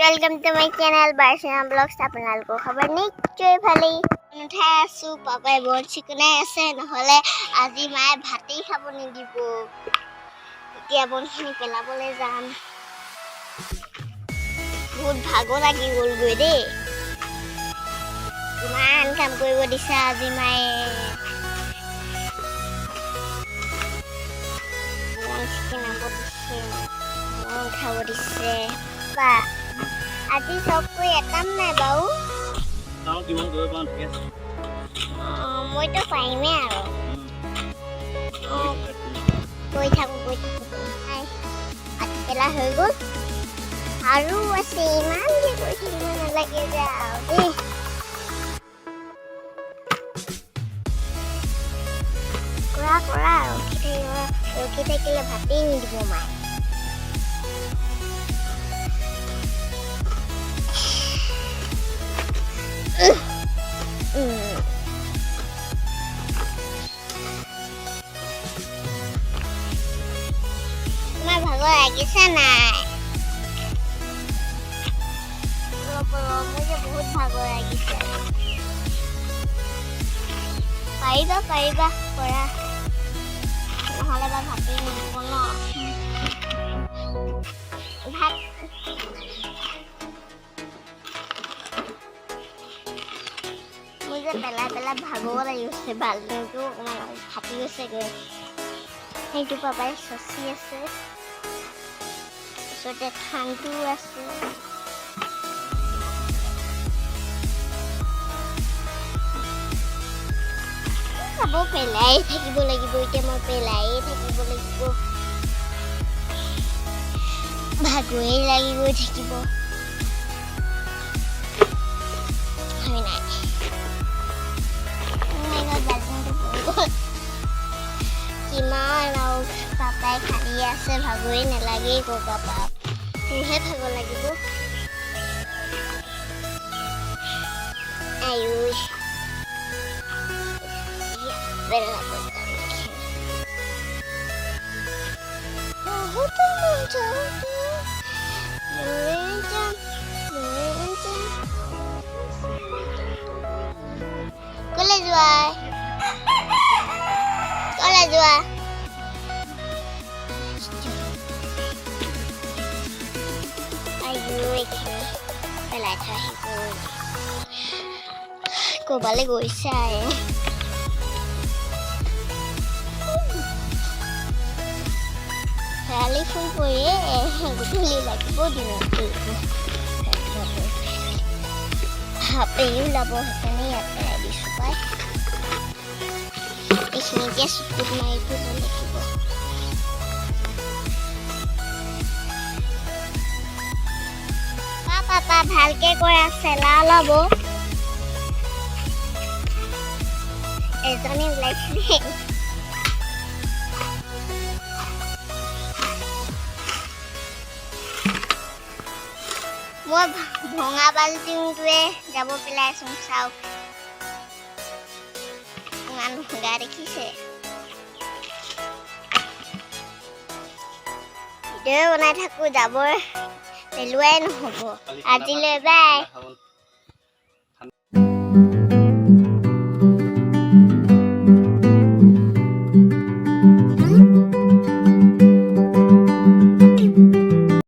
Welcome to my channel Barshana Vlogs. আপোনালোকৰ খবৰ নিশ্চয় ভালেই উঠাই আছো পাপাই বৰ চিকনাই আছে নহলে আজি মায়ে ভাতেই খাব নিদিব এতিয়া বনখিনি পেলাবলৈ যাম বহুত ভাগৰ লাগি গ'ল গৈ দেই ইমান কাম কৰিব দিছে আজি মায়ে খাব দিছে বা আজি সবকৈ একাম নাই বাউ তাও কিমান গৈ পাওঁ ঠিক আছে মইতো পাৰিমেই আৰু গৈ থাকোঁ পেলা হৈ গ'ল আৰু আছে ইমান যে গৈ থাকিব নালাগে যে আৰু দেই কৰা ৰখি থাকিলে ভাতেই নিদিব মায়ে তোমাৰ ভাগৰ লাগিছে নাই মোৰ যে বহুত ভাগৰ লাগিছে পাৰিবা কৰা নহ'লে বা ভাতেই নিদিব ন ভাত মোৰ যে পেলাই ভাগৰ লাগিছে বাল্টিংটো অকণমান ফাটি গৈছেগৈ সেইটো পাপাই চচি আছে ওচৰতে ঠাণ্ডো আছে চাব পেলাই থাকিব লাগিব এতিয়া মই পেলাইয়ে থাকিব লাগিব ভাগৰেই লাগি গৈ থাকিব হয় নাই কিমান আৰু পাপাই খালি আছে ভাগৰেই নালাগেই ক পাপা তোৰহে ভাগৰ লাগিব আয়ুষ কলে যোৱা পেলাই থৈ আহিব ক'বালৈ গৈছে শেৱালি ফুল পৰিয়ে গধূলি লাগিব দিনত সাপেও ওলাব সেইকাৰণে ইয়াত পেলাই দিছোঁ পাই এইখিনিকে চকুত মাৰি দিব লাগিব পাপা ভালকে কৰা চেলা ওলাব এজনী ওলাইছিলে মই ভঙা বাল্টিংটোৱে যাব পেলাইচোন চাওক ইমান ভঙা দেখিছে ভিডিঅ' বনাই থাকোঁ যাবৰ পেলোৱাই নহ'ব আজিলৈ বাই